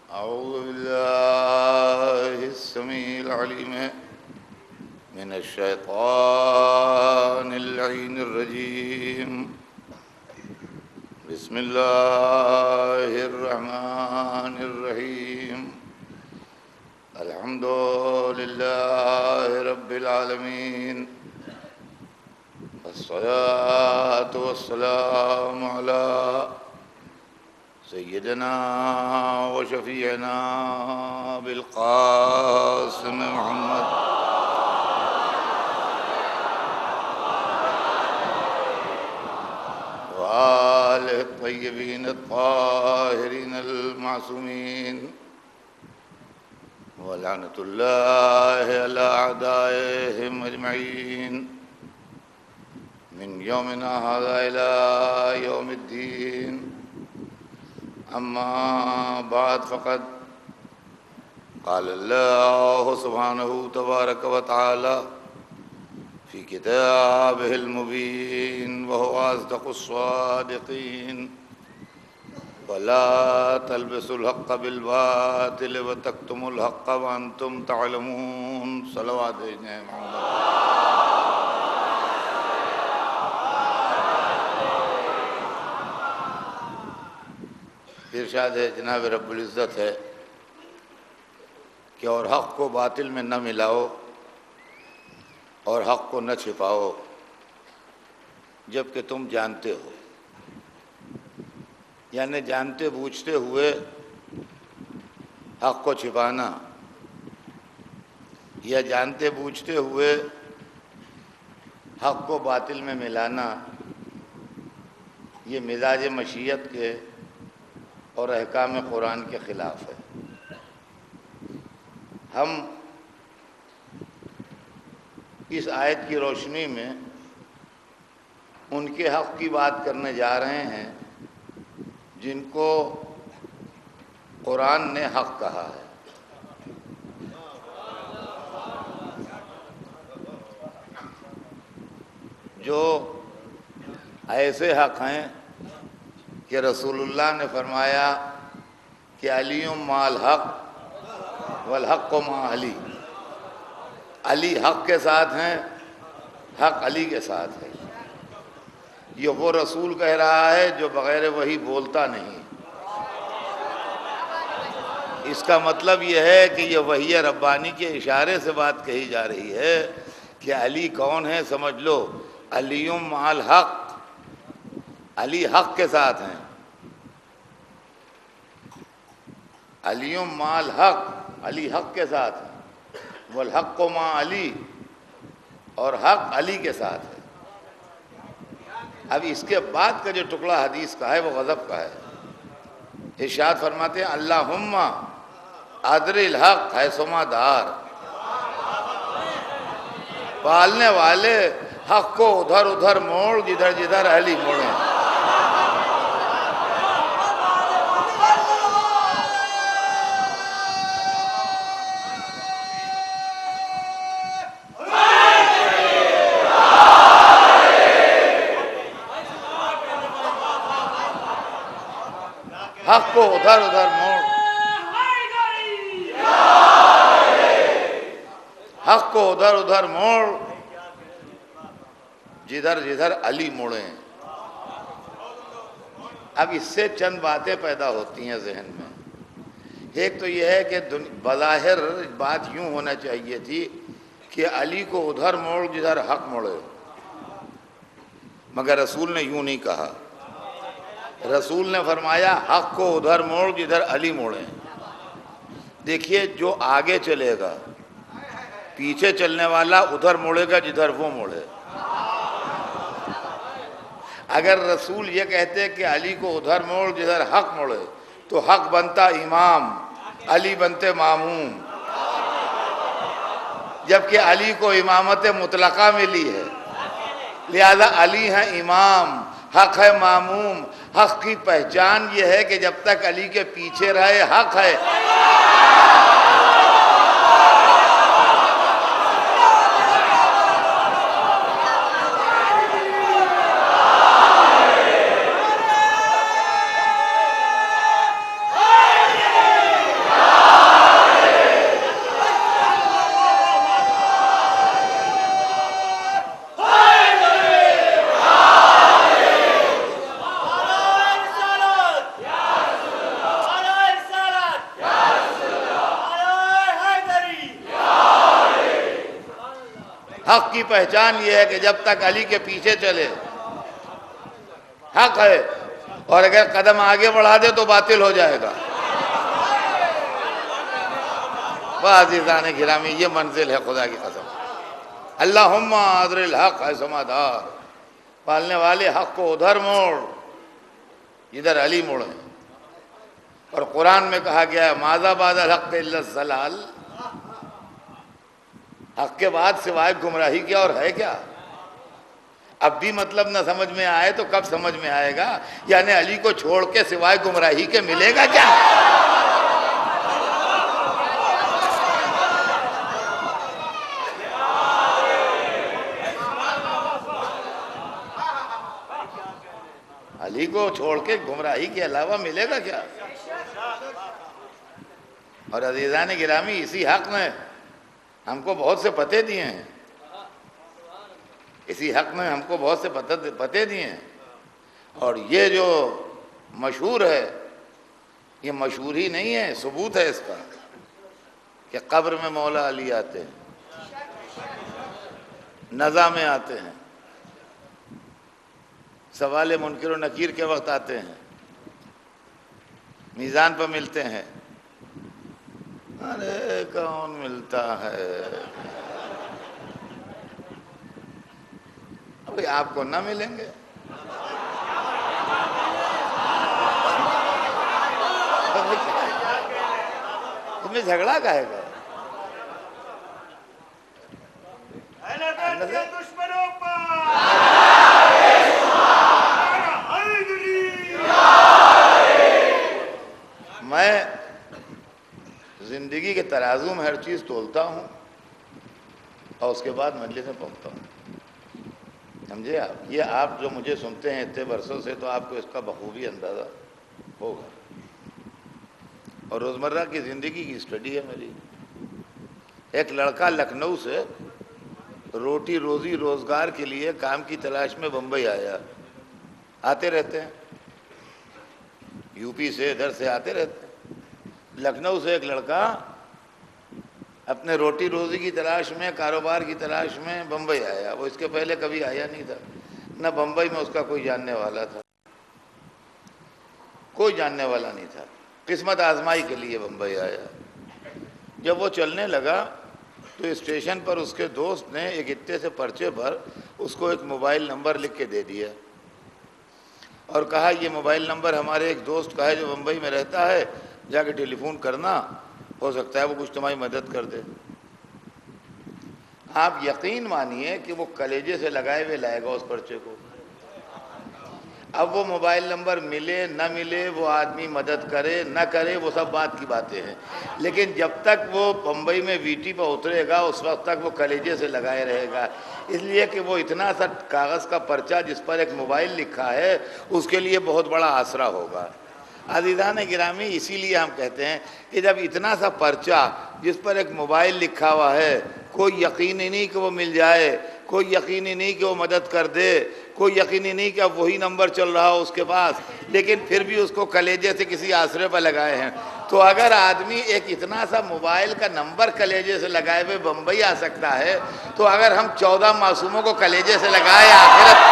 أعوذ بالله السميع العليم من الشيطان اللعين الرجيم. بسم الله الرحمن الرحيم. الحمد لله رب العالمين، والصلاة والسلام على سيدنا وشفيعنا بالقاسم محمد وآله الطيبين الطاهرين المعصومين، ولعنة الله على أعدائهم أجمعين من يومنا هذا إلى يوم الدين. أما بعد، فقد قال الله سبحانه تبارك وتعالى في كتابه المبين وهو أصدق الصادقين: ولا تلبسوا الحق بالباطل وتكتموا الحق وأنتم تعلمون. صلوات محمد. ارشاد ہے جناب رب العزت ہے کہ اور حق کو باطل میں نہ ملاؤ اور حق کو نہ چھپاؤ جبکہ تم جانتے ہو. یعنی جانتے بوجھتے ہوئے حق کو چھپانا یا جانتے بوجھتے ہوئے حق کو باطل میں ملانا، یہ مزاج مشیت کے اور احکام قرآن کے خلاف ہے. ہم اس آیت کی روشنی میں ان کے حق کی بات کرنے جا رہے ہیں جن کو قرآن نے حق کہا ہے. جو ایسے حق ہیں کہ رسول اللہ نے فرمایا کہ علی مع الحق والحق مع علی. علی حق کے ساتھ ہیں، حق علی کے ساتھ ہے. یہ وہ رسول کہہ رہا ہے جو بغیر وحی بولتا نہیں. اس کا مطلب یہ ہے کہ یہ وحی ربانی کے اشارے سے بات کہی جا رہی ہے کہ علی کون ہے. سمجھ لو، علی مع الحق، علی حق کے ساتھ ہیں. علی مع الحق، علی حق کے ساتھ ہیں. والحق مع علی، اور حق علی کے ساتھ ہے. اب اس کے بعد کا جو ٹکڑا حدیث کا ہے وہ غضب کا ہے. ارشاد فرماتے ہیں: اللہم ادر الحق حیثما دار. پالنے والے حق کو ادھر ادھر موڑ جدھر جدھر علی موڑیں. حق کو ادھر ادھر موڑ، حق کو ادھر ادھر موڑ جدھر جدھر علی موڑیں. اب اس سے چند باتیں پیدا ہوتی ہیں ذہن میں. ایک تو یہ ہے کہ بظاہر بات یوں ہونا چاہیے تھی کہ علی کو ادھر موڑ جدھر حق موڑے، مگر رسول نے یوں نہیں کہا. رسول نے فرمایا حق کو ادھر موڑ جدھر علی موڑیں. دیکھیے، جو آگے چلے گا، پیچھے چلنے والا ادھر موڑے گا جدھر وہ موڑے. اگر رسول یہ کہتے کہ علی کو ادھر موڑ جدھر حق موڑے تو حق بنتا امام، علی بنتے معموم. جبکہ علی کو امامت مطلقہ ملی ہے، لہذا علی ہے امام، حق ہے معموم. حق کی پہچان یہ ہے کہ جب تک علی کے پیچھے رہے حق ہے. حق کی پہچان یہ ہے کہ جب تک علی کے پیچھے چلے حق ہے، اور اگر قدم آگے بڑھا دے تو باطل ہو جائے گا۔ عزیزان گرامی، یہ منزل ہے خدا کی قسم۔ اللہم ادر الحق حیثما دار، پالنے والے حق کو ادھر موڑ جدھر علی موڑے۔ اور قرآن میں کہا گیا ہے ماذا بعد الحق الا الضلال، حق کے بعد سوائے گمراہی کیا اور ہے کیا؟ اب بھی مطلب نہ سمجھ میں آئے تو کب سمجھ میں آئے گا؟ یعنی علی کو چھوڑ کے سوائے گمراہی کے ملے گا کیا؟ علی کو چھوڑ کے گمراہی کے علاوہ ملے گا کیا؟ اور عزیزان گرامی، اسی حق نے ہم کو بہت سے پتے دیے ہیں، اسی حق نے ہم کو بہت سے پتے دیے ہیں۔ اور یہ جو مشہور ہے، یہ مشہور ہی نہیں ہے، ثبوت ہے اس کا کہ قبر میں مولا علی آتے ہیں، نزا میں آتے ہیں، سوال منکر و نکیر کے وقت آتے ہیں، میزان پر ملتے ہیں۔ ارے کون ملتا ہے؟ ابھی آپ کو نہ ملیں گے، تمہیں جھگڑا کہے گا؟ میں زندگی کے ترازو میں ہر چیز تولتا ہوں اور اس کے بعد مجلس میں پہنچتا ہوں، سمجھے آپ؟ یہ آپ جو مجھے سنتے ہیں اتنے برسوں سے، تو آپ کو اس کا بخوبی اندازہ ہوگا۔ اور روزمرہ کی زندگی کی اسٹڈی ہے میری۔ ایک لڑکا لکھنؤ سے روٹی روزی روزگار کے لیے کام کی تلاش میں بمبئی آیا، آتے رہتے ہیں، یو پی سے ادھر سے آتے رہتے ہیں۔ لکھنؤ سے ایک لڑکا اپنے روٹی روزی کی تلاش میں، کاروبار کی تلاش میں بمبئی آیا۔ وہ اس کے پہلے کبھی آیا نہیں تھا، نہ بمبئی میں اس کا کوئی جاننے والا تھا، کوئی جاننے والا نہیں تھا۔ قسمت آزمائی کے لیے بمبئی آیا۔ جب وہ چلنے لگا تو اسٹیشن پر اس کے دوست نے ایک اتے سے پرچے پر اس کو ایک موبائل نمبر لکھ کے دے دیا اور کہا یہ موبائل نمبر ہمارے ایک دوست کا ہے جو بمبئی میں رہتا ہے، جا کے ٹیلی فون کرنا، ہو سکتا ہے وہ کچھ تمہاری مدد کر دے۔ آپ یقین مانیے کہ وہ کلیجے سے لگائے ہوئے لائے گا اس پرچے کو۔ اب وہ موبائل نمبر ملے نہ ملے، وہ آدمی مدد کرے نہ کرے، وہ سب بات کی باتیں ہیں، لیکن جب تک وہ بمبئی میں وی ٹی پر اترے گا اس وقت تک وہ کلیجے سے لگائے رہے گا، اس لیے کہ وہ اتنا سا کاغذ کا پرچہ جس پر ایک موبائل لکھا ہے اس کے لیے بہت بڑا آسرا ہوگا۔ عزیزان گرامی، اسی لیے ہم کہتے ہیں کہ جب اتنا سا پرچہ جس پر ایک موبائل لکھا ہوا ہے، کوئی یقینی نہیں کہ وہ مل جائے، کوئی یقینی نہیں کہ وہ مدد کر دے، کوئی یقینی نہیں کہ اب وہی نمبر چل رہا ہو اس کے پاس، لیکن پھر بھی اس کو کلیجے سے کسی آسرے پر لگائے ہیں، تو اگر آدمی ایک اتنا سا موبائل کا نمبر کلیجے سے لگائے ہوئے بمبئی آ سکتا ہے، تو اگر ہم 14 معصوموں کو کلیجے سے لگائے آخرت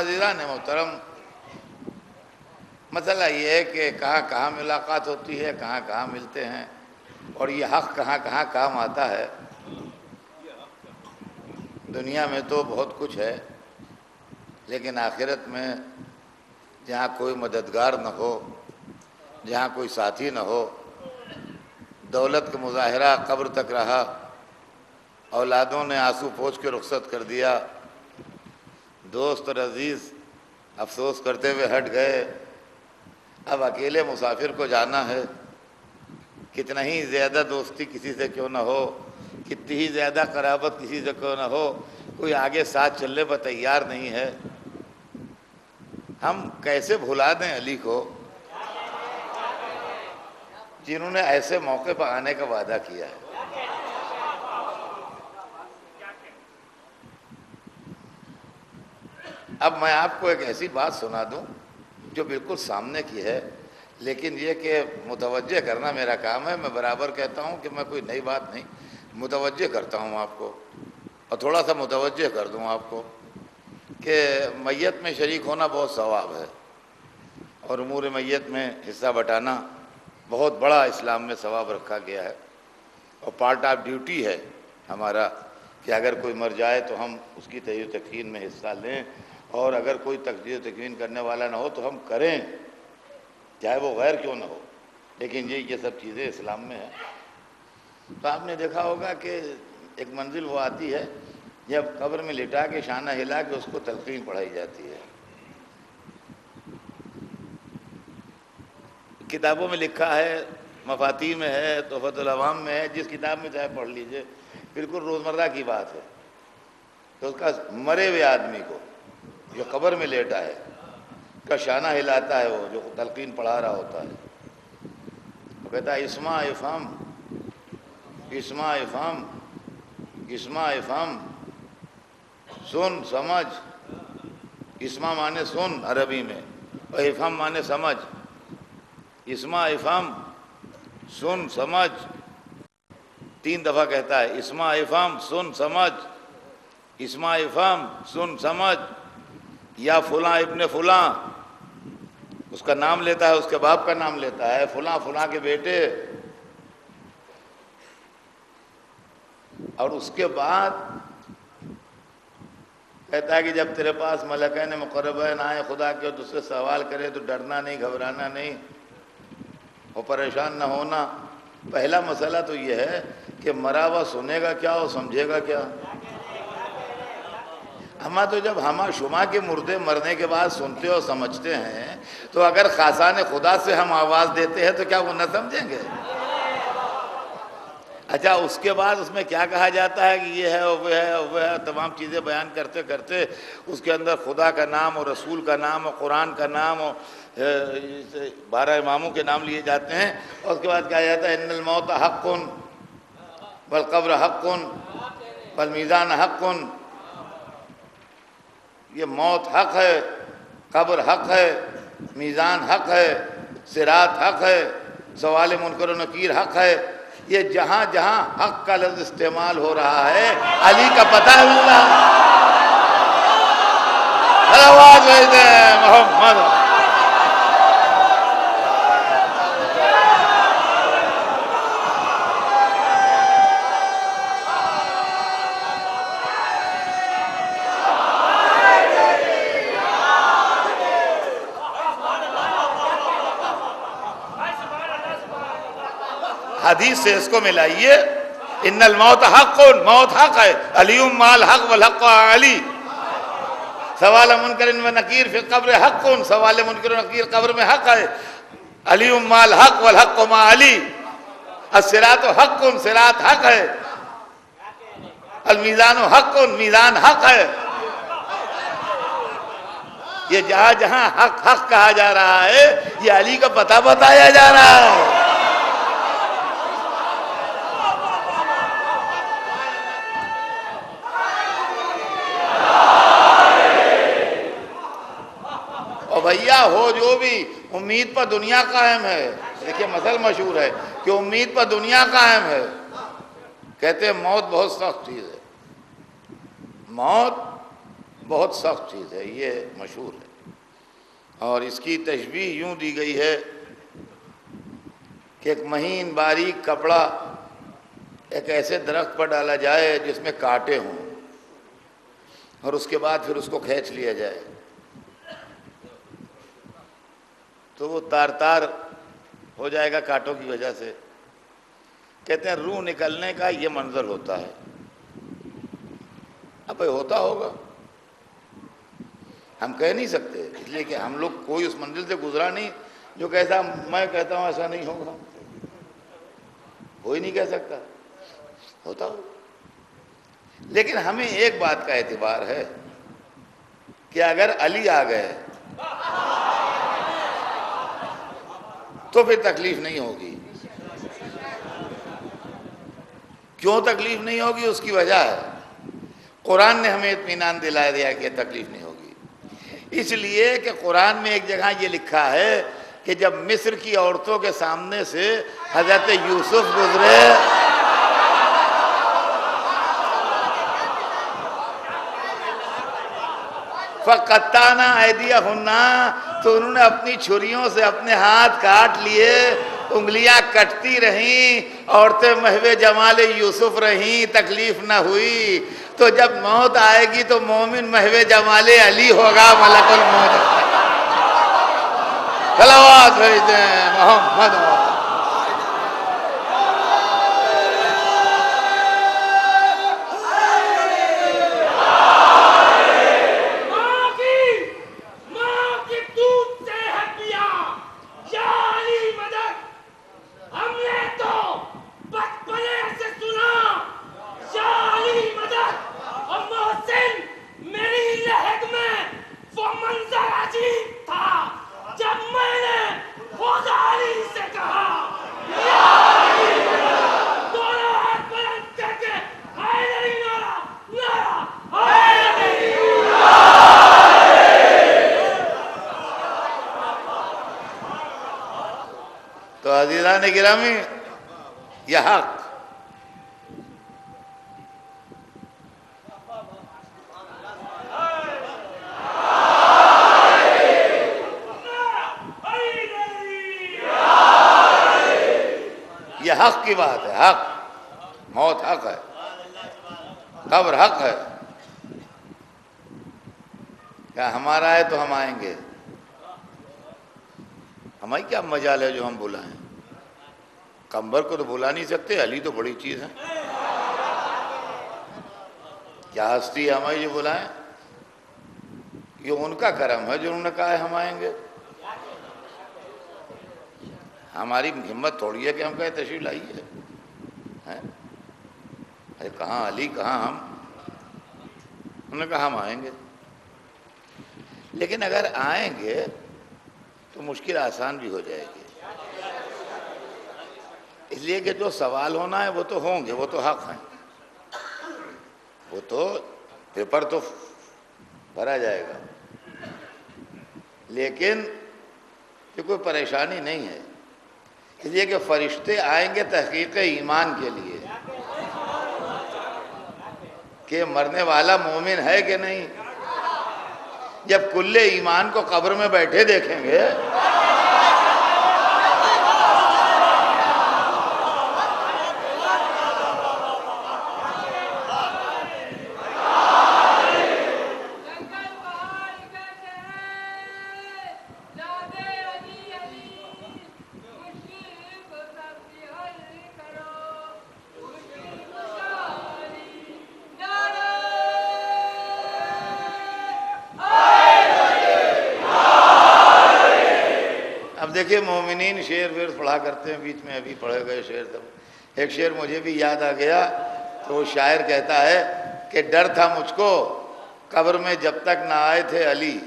حاضران محترم، مسئلہ یہ ہے کہ کہاں کہاں ملاقات ہوتی ہے، کہاں کہاں ملتے ہیں، اور یہ حق کہاں کہاں کام آتا ہے۔ دنیا میں تو بہت کچھ ہے، لیکن آخرت میں جہاں کوئی مددگار نہ ہو، جہاں کوئی ساتھی نہ ہو، دولت کا مظاہرہ قبر تک رہا، اولادوں نے آنسو پوچھ کے رخصت کر دیا، دوست اور عزیز افسوس کرتے ہوئے ہٹ گئے، اب اکیلے مسافر کو جانا ہے۔ کتنا ہی زیادہ دوستی کسی سے کیوں نہ ہو، کتنی ہی زیادہ قرابت کسی سے کیوں نہ ہو، کوئی آگے ساتھ چلنے پر تیار نہیں ہے۔ ہم کیسے بھلا دیں علی کو، جنہوں نے ایسے موقع پر آنے کا وعدہ کیا ہے۔ اب میں آپ کو ایک ایسی بات سنا دوں جو بالکل سامنے کی ہے، لیکن یہ کہ متوجہ کرنا میرا کام ہے۔ میں برابر کہتا ہوں کہ میں کوئی نئی بات نہیں، متوجہ کرتا ہوں آپ کو، اور تھوڑا سا متوجہ کر دوں آپ کو کہ میت میں شریک ہونا بہت ثواب ہے، اور امور میت میں حصہ بٹانا بہت بڑا اسلام میں ثواب رکھا گیا ہے، اور پارٹ آف ڈیوٹی ہے ہمارا کہ اگر کوئی مر جائے تو ہم اس کی تہیہ و تکفین میں حصہ لیں، اور اگر کوئی تجزیہ و تکفین کرنے والا نہ ہو تو ہم کریں، چاہے وہ غیر کیوں نہ ہو، لیکن یہ سب چیزیں اسلام میں ہیں۔ تو آپ نے دیکھا ہوگا کہ ایک منزل وہ آتی ہے جب قبر میں لٹا کے شانہ ہلا کے اس کو تلقین پڑھائی جاتی ہے۔ کتابوں میں لکھا ہے، مفاتیح میں ہے، تحفۃ العوام میں ہے، جس کتاب میں چاہے پڑھ لیجئے، بالکل روزمرہ کی بات ہے۔ تو اس کا مرے ہوئے آدمی کو جو قبر میں لیٹا ہے کا شانہ ہلاتا ہے، وہ جو تلقین پڑھا رہا ہوتا ہے، وہ کہتا ہے اسمع افہم اسمع افہم اسمع افہم، سن سمجھ۔ اسمع مانے سن عربی میں، اور افہم مانے سمجھ۔ اسمع افہم، سن سمجھ، 3 دفعہ کہتا ہے، اسمع افہم سن سمجھ، اسمع افہم سن سمجھ، یا فلاں ابن فلاں، اس کا نام لیتا ہے، اس کے باپ کا نام لیتا ہے، فلاں فلاں کے بیٹے۔ اور اس کے بعد کہتا ہے کہ جب تیرے پاس ملکین مقربین آئیں خدا کے، تو اس سے سوال کرے تو ڈرنا نہیں، گھبرانا نہیں، اور پریشان نہ ہونا۔ پہلا مسئلہ تو یہ ہے کہ مرا ہوا سنے گا کیا اور سمجھے گا کیا؟ ہما تو جب ہما شما کے مردے مرنے کے بعد سنتے اور سمجھتے ہیں، تو اگر خاصان خدا سے ہم آواز دیتے ہیں تو کیا وہ نہ سمجھیں گے؟ اچھا، اس کے بعد اس میں کیا کہا جاتا ہے کہ یہ ہے اور وہ ہے اور وہ ہے، تمام چیزیں بیان کرتے کرتے اس کے اندر خدا کا نام اور رسول کا نام اور قرآن کا نام اور 12 اماموں کے نام لیے جاتے ہیں، اور اس کے بعد کہا جاتا ہے ان الموت حق والقبر حق والمیزان حق۔ یہ موت حق ہے، قبر حق ہے، میزان حق ہے، صراط حق ہے، سوال منکر و نکیر حق ہے۔ یہ جہاں جہاں حق کا لفظ استعمال ہو رہا ہے، علی کا پتہ ہے اللہ۔ آواز بھیج دیں محمد۔ حدیث سے اس کو ملائیے، ان الموت حق، موت حق ہے، علی مال حق والحق علی، سوال منکر و نکیر فی القبر حق، سوال منکر و نکیر قبر میں حق ہے، علی مال حق والحق مع علی، الصراط حق، صراط حق ہے، المیزان حق، میزان حق ہے۔ یہ جہاں جہاں حق حق کہا جا رہا ہے، یہ علی کا پتہ بتایا جا رہا ہے۔ بھیا ہو جو بھی، امید پر دنیا قائم ہے۔ دیکھیں مثل مشہور ہے کہ امید پر دنیا قائم ہے۔ کہتے ہیں موت بہت سخت چیز ہے، موت بہت سخت چیز ہے، یہ مشہور ہے، اور اس کی تشبیہ یوں دی گئی ہے کہ ایک مہین باریک کپڑا ایک ایسے درخت پر ڈالا جائے جس میں کانٹے ہوں، اور اس کے بعد پھر اس کو کھینچ لیا جائے تو وہ تار تار ہو جائے گا کانٹوں کی وجہ سے۔ کہتے ہیں روح نکلنے کا یہ منظر ہوتا ہے۔ اب بھائی ہوتا ہوگا، ہم کہہ نہیں سکتے، اس لیے کہ ہم لوگ کوئی اس منزل سے گزرا نہیں جو کیسا میں کہتا ہوں ایسا نہیں ہوگا، کوئی نہیں کہہ سکتا، ہوتا ہو۔ لیکن ہمیں ایک بات کا اعتبار ہے کہ اگر علی آ گئے تو پھر تکلیف نہیں ہوگی۔ کیوں تکلیف نہیں ہوگی؟ اس کی وجہ ہے، قرآن نے ہمیں اطمینان دلا دیا کہ تکلیف نہیں ہوگی، اس لیے کہ قرآن میں ایک جگہ یہ لکھا ہے کہ جب مصر کی عورتوں کے سامنے سے حضرت یوسف گزرے فَقَطَّعْنَا أَيْدِيَهُنَّ، تو انہوں نے اپنی چھریوں سے اپنے ہاتھ کاٹ لیے، انگلیاں کٹتی رہیں، عورتیں محو جمال یوسف رہیں، تکلیف نہ ہوئی۔ تو جب موت آئے گی تو مومن محو جمال علی ہوگا، ملک الموت۔ صلوات بھیجتے ہیں محمد۔ تو عزیزان گرامی، یہ حق یہ حق کی بات ہے، حق، موت حق ہے، قبر حق ہے۔ کیا ہمارا ہے تو ہم آئیں گے، ہماری کیا مجال ہے جو ہم بلائیں؟ قمبر کو تو بلا نہیں سکتے، علی تو بڑی چیز ہے، کیا ہستی ہے ہماری جو بلائیں؟ یہ ان کا کرم ہے جو انہوں نے کہا ہے ہم آئیں گے، ہماری ہمت تھوڑی ہے کہ ہم کہیں تشریف لائیے۔ ارے کہاں علی، کہاں ہم؟ انہوں نے کہا ہم آئیں گے، لیکن اگر آئیں گے تو مشکل آسان بھی ہو جائے گی، اس لیے کہ جو سوال ہونا ہے وہ تو ہوں گے، وہ تو حق ہیں، وہ تو پیپر تو بھرا جائے گا، لیکن یہ کوئی پریشانی نہیں ہے، اس لیے کہ فرشتے آئیں گے تحقیق ایمان کے لیے کہ مرنے والا مومن ہے کہ نہیں۔ جب کل ایمان کو قبر میں بیٹھے دیکھیں گے دیکھیے مومنین شعر ویر پڑھا کرتے ہیں، بیچ میں ابھی پڑھے گئے شعر تب ایک شعر مجھے بھی یاد آ گیا، تو وہ شاعر کہتا ہے کہ ڈر تھا مجھ کو قبر میں جب تک نہ آئے تھے علی،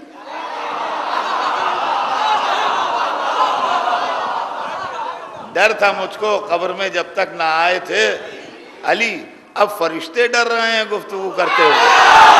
ڈر تھا مجھ کو قبر میں جب تک نہ آئے تھے علی، اب فرشتے ڈر رہے ہیں گفتگو کرتے ہوئے۔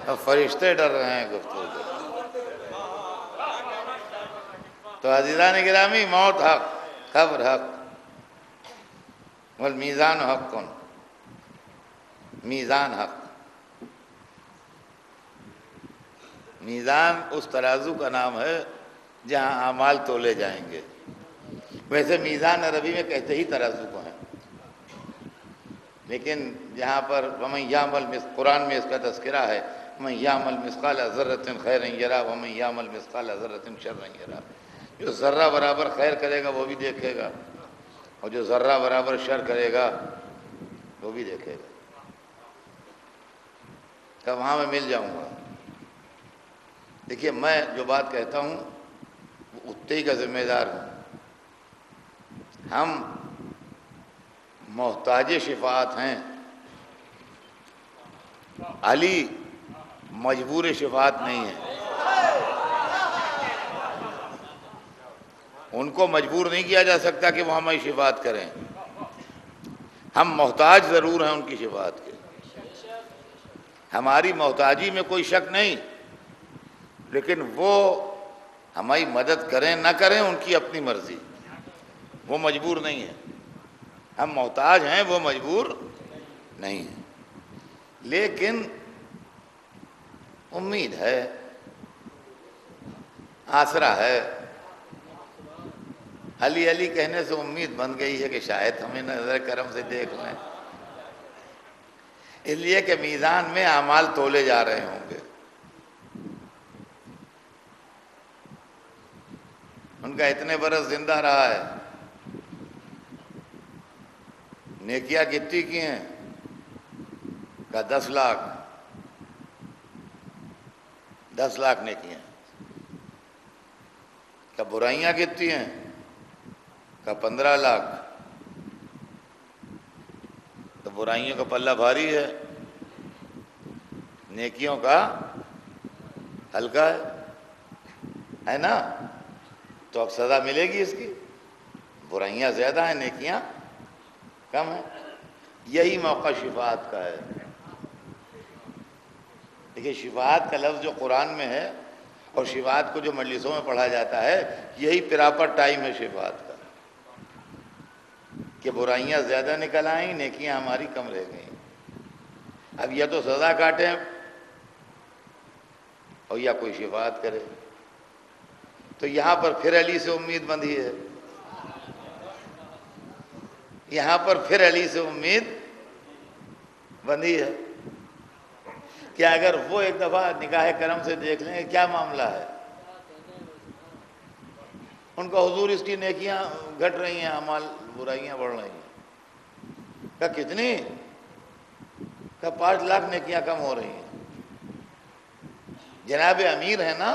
اب فرشتے ڈر رہے ہیں گفتگو سے۔ تو عزیزان گرامی، موت حق، قبر حق، والمیزان حق، میزان حق۔ میزان اس ترازو کا نام ہے جہاں اعمال تولے جائیں گے۔ ویسے میزان عربی میں کہتے ہی ترازو کو ہیں، لیکن جہاں پر وَمَن يَعْمَلْ قرآن میں اس کا تذکرہ ہے، وَمَن يَعْمَلْ مِثْقَالَ ذَرَّةٍ خَيْرًا يَرَهُ وَمَن يَعْمَلْ مِثْقَالَ ذَرَّةٍ شَرًّا يَرَهُ۔ جو ذرہ برابر خیر کرے گا وہ بھی دیکھے گا، اور جو ذرہ برابر شر کرے گا وہ بھی دیکھے گا۔ کہ وہاں میں مل جاؤں گا۔ دیکھیے، میں جو بات کہتا ہوں وہ اتنے کا ذمہ دار ہوں۔ ہم محتاج شفاعت ہیں، علی مجبور شفاعت نہیں ہے۔ ان کو مجبور نہیں کیا جا سکتا کہ وہ ہماری شفاعت کریں۔ ہم محتاج ضرور ہیں ان کی شفاعت کے، ہماری محتاجی میں کوئی شک نہیں، لیکن وہ ہماری مدد کریں نہ کریں ان کی اپنی مرضی، وہ مجبور نہیں ہے۔ ہم محتاج ہیں، وہ مجبور نہیں ہے، لیکن امید ہے، آسرا ہے۔ علی علی کہنے سے امید بن گئی ہے کہ شاید ہمیں نظر کرم سے دیکھ لیں، اس لیے کہ میزان میں اعمال تولے جا رہے ہوں گے۔ ان کا اتنے برس زندہ رہا ہے، نیکیاں کتنی کی ہیں؟ کا 10 لاکھ، 10 لاکھ نیکیاں۔ کا برائیاں کتنی ہیں؟ کا 15 لاکھ۔ تو برائیوں کا پلہ بھاری ہے، نیکیوں کا ہلکا ہے نا؟ تو اب سزا ملے گی اس کی۔ برائیاں زیادہ ہیں، نیکیاں کم ہیں۔ یہی موقع شفاعت کا ہے۔ دیکھیے، شفاعت کا لفظ جو قرآن میں ہے اور شفاعت کو جو مجلسوں میں پڑھا جاتا ہے، یہی پراپر ٹائم ہے شفاعت کا، کہ برائیاں زیادہ نکل آئیں، نیکیاں ہماری کم رہ گئیں۔ اب یا تو سزا کاٹیں اور یا کوئی شفاعت کرے۔ تو یہاں پر پھر علی سے امید بندھی ہے، یہاں پر پھر علی سے امید بندھی ہے کہ اگر وہ ایک دفعہ نگاہ کرم سے دیکھ لیں کیا معاملہ ہے، ان کا حضور اس کی نیکیاں گھٹ رہی ہیں، اعمال برائیاں بڑھ رہی ہیں۔ کہ کتنی؟ کہ 5 لاکھ نیکیاں کم ہو رہی ہیں۔ جناب امیر ہے نا،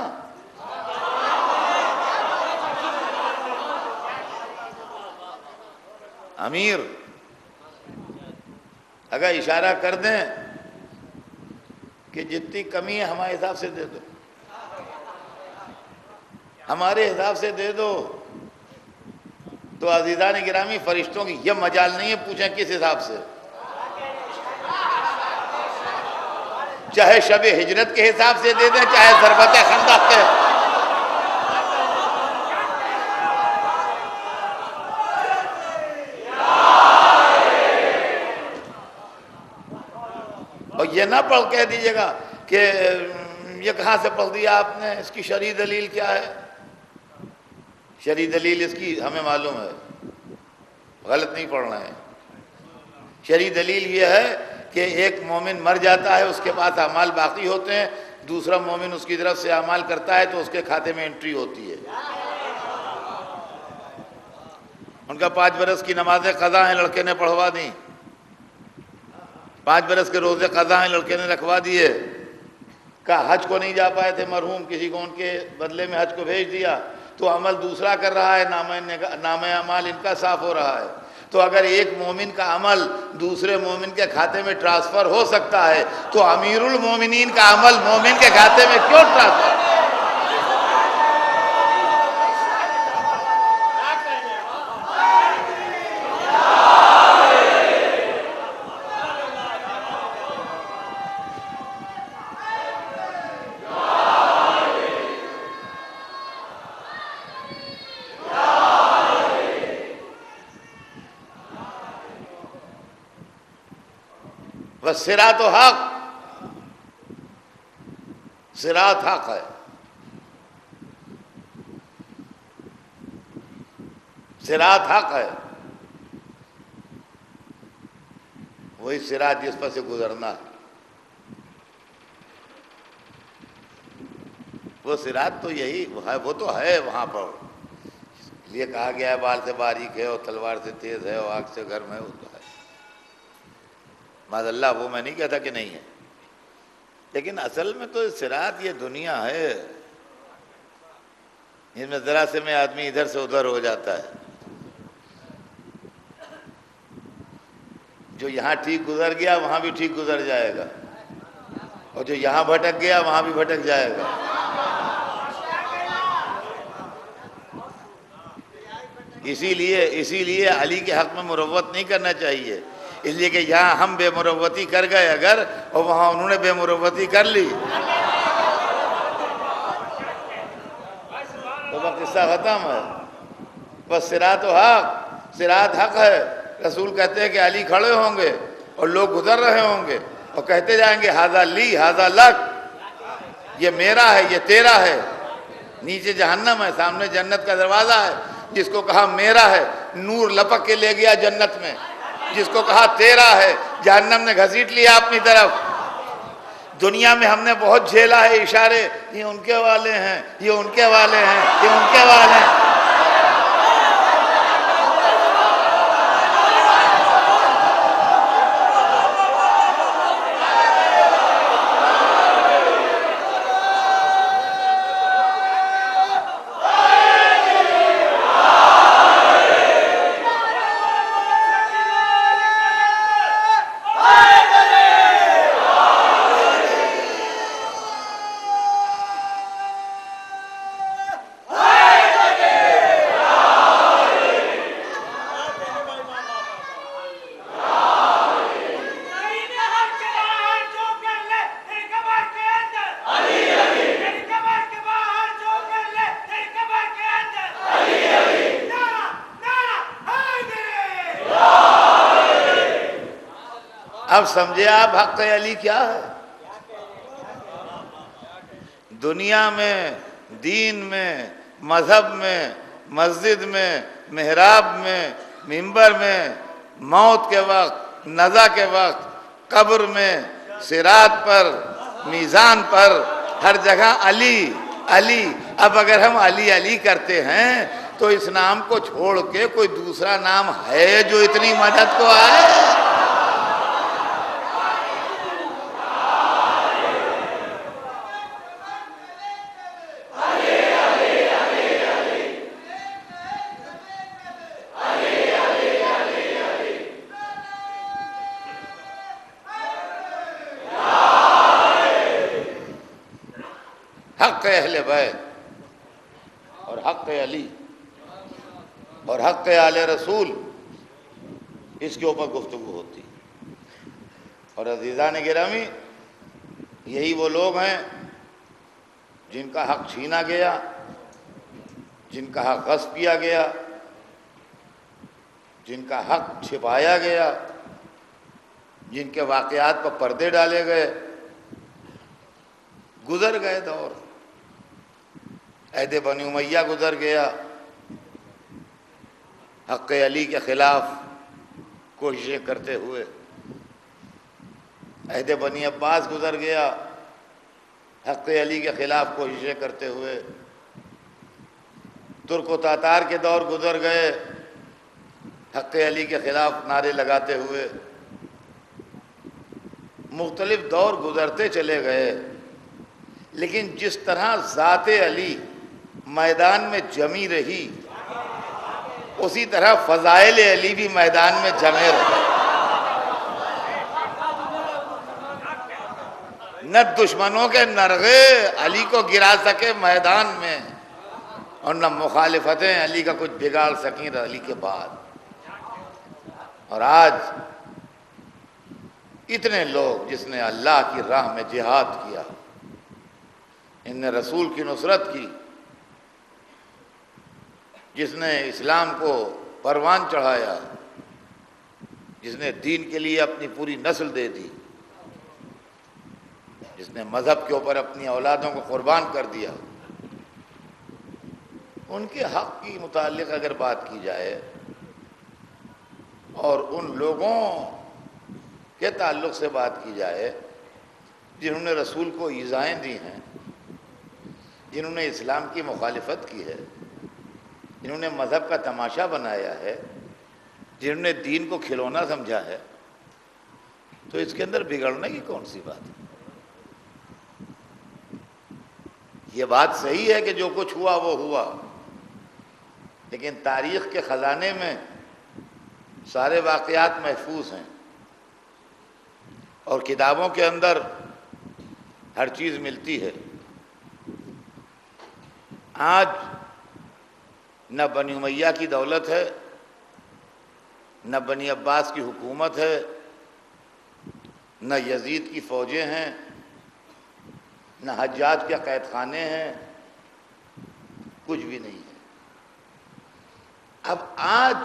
امیر اگر اشارہ کر دیں کہ جتنی کمی ہے ہمارے حساب سے دے دو، ہمارے حساب سے دے دو، تو عزیزان گرامی، فرشتوں کی یہ مجال نہیں ہے پوچھیں کس حساب سے، چاہے شب ہجرت کے حساب سے دے دیں، چاہے ضربت خندق کے۔ اور یہ نہ پڑھ کہہ دیجئے گا کہ یہ کہاں سے پڑھ دیا آپ نے، اس کی شرعی دلیل کیا ہے؟ شرعی دلیل اس کی ہمیں معلوم ہے، غلط نہیں پڑھنا ہے۔ شرعی دلیل یہ ہے کہ ایک مومن مر جاتا ہے، اس کے بعد اعمال باقی ہوتے ہیں، دوسرا مومن اس کی طرف سے اعمال کرتا ہے تو اس کے کھاتے میں انٹری ہوتی ہے۔ ان کا 5 برس کی نمازیں قضا ہیں، لڑکے نے پڑھوا دیں، 5 برس کے روزے قضا ہیں، لڑکے نے رکھوا دیے۔ کہ حج کو نہیں جا پائے تھے مرحوم، کسی کو ان کے بدلے میں حج کو بھیج دیا، تو عمل دوسرا کر رہا ہے، نام اعمال ان کا صاف ہو رہا ہے۔ تو اگر ایک مومن کا عمل دوسرے مومن کے کھاتے میں ٹرانسفر ہو سکتا ہے تو امیر المومنین کا عمل مومن کے کھاتے میں کیوں ٹرانسفر؟ والصراط حق، صراط حق ہے، صراط حق ہے، وہی صراط جس پر سے گزرنا ہے، وہ صراط تو یہی ہے، وہ تو ہے وہاں پر، اس لیے کہا گیا ہے بال سے باریک ہے اور تلوار سے تیز ہے اور آگ سے گرم ہے، وہ تو ہے، معاذ اللہ وہ میں نہیں کہتا کہ نہیں ہے، لیکن اصل میں تو صراط یہ دنیا ہے، اس میں ذرا سے میں آدمی ادھر سے ادھر ہو جاتا ہے، جو یہاں ٹھیک گزر گیا وہاں بھی ٹھیک گزر جائے گا، اور جو یہاں بھٹک گیا وہاں بھی بھٹک جائے گا۔ اسی لیے علی کے حق میں مروت نہیں کرنا چاہیے، اس لیے کہ یہاں ہم بے مروتی کر گئے اگر، اور وہاں انہوں نے بے مروتی کر لی تو وہ قصہ ختم ہے۔ بس صراط و حق، صراط حق ہے، رسول کہتے ہیں کہ علی کھڑے ہوں گے اور لوگ گزر رہے ہوں گے اور کہتے جائیں گے ھذا لی ھذا لک، یہ میرا ہے یہ تیرا ہے، نیچے جہنم ہے، سامنے جنت کا دروازہ ہے، جس کو کہا میرا ہے نور لپک کے لے گیا جنت میں، جس کو کہا تیرا ہے جہنم نے گھسیٹ لیا اپنی طرف۔ دنیا میں ہم نے بہت جھیلا ہے اشارے، یہ ان کے والے ہیں، یہ ان کے والے ہیں، یہ ان کے والے ہیں، اب سمجھے آپ حق علی کیا ہے؟ دنیا میں، دین میں، مذہب میں، مسجد میں، محراب میں، منبر میں، موت کے وقت، نزا کے وقت، قبر میں، صراط پر، میزان پر، ہر جگہ علی علی۔ اب اگر ہم علی علی کرتے ہیں تو اس نام کو چھوڑ کے کوئی دوسرا نام ہے جو اتنی مدد کو آئے؟ حق اہل بیت اور حق علی اور حق آل رسول، اس کے اوپر گفتگو ہوتی۔ اور عزیزان گرامی، یہی وہ لوگ ہیں جن کا حق چھینا گیا، جن کا حق غصب کیا گیا، جن کا حق چھپایا گیا، جن کے واقعات پر پردے ڈالے گئے، گزر گئے دور۔ عہد بنی امیہ گزر گیا، حق علی کے خلاف کوششیں کرتے ہوئے، عہد بنی عباس گزر گیا، حق علی کے خلاف کوششیں کرتے ہوئے، ترک و تاتار کے دور گزر گئے، حق علی کے خلاف نعرے لگاتے ہوئے، مختلف دور گزرتے چلے گئے، لیکن جس طرح ذات علی میدان میں جمی رہی، اسی طرح فضائل علی بھی میدان میں جمے رہے۔ نہ دشمنوں کے نرغے علی کو گرا سکے میدان میں، اور نہ مخالفتیں علی کا کچھ بگاڑ سکیں علی کے بعد۔ اور آج اتنے لوگ جس نے اللہ کی راہ میں جہاد کیا، ان نے رسول کی نصرت کی، جس نے اسلام کو پروان چڑھایا، جس نے دین کے لیے اپنی پوری نسل دے دی، جس نے مذہب کے اوپر اپنی اولادوں کو قربان کر دیا، ان کے حق کی متعلق اگر بات کی جائے اور ان لوگوں کے تعلق سے بات کی جائے جنہوں نے رسول کو ایذائیں دی ہیں، جنہوں نے اسلام کی مخالفت کی ہے، جنہوں نے مذہب کا تماشا بنایا ہے، جنہوں نے دین کو کھلونا سمجھا ہے، تو اس کے اندر بگڑنے کی کون سی بات ہے؟ یہ بات صحیح ہے کہ جو کچھ ہوا وہ ہوا، لیکن تاریخ کے خزانے میں سارے واقعات محفوظ ہیں اور کتابوں کے اندر ہر چیز ملتی ہے۔ آج نہ بنی امیہ کی دولت ہے، نہ بنی عباس کی حکومت ہے، نہ یزید کی فوجیں ہیں، نہ حجاج کے قید خانے ہیں، کچھ بھی نہیں ہے۔ اب آج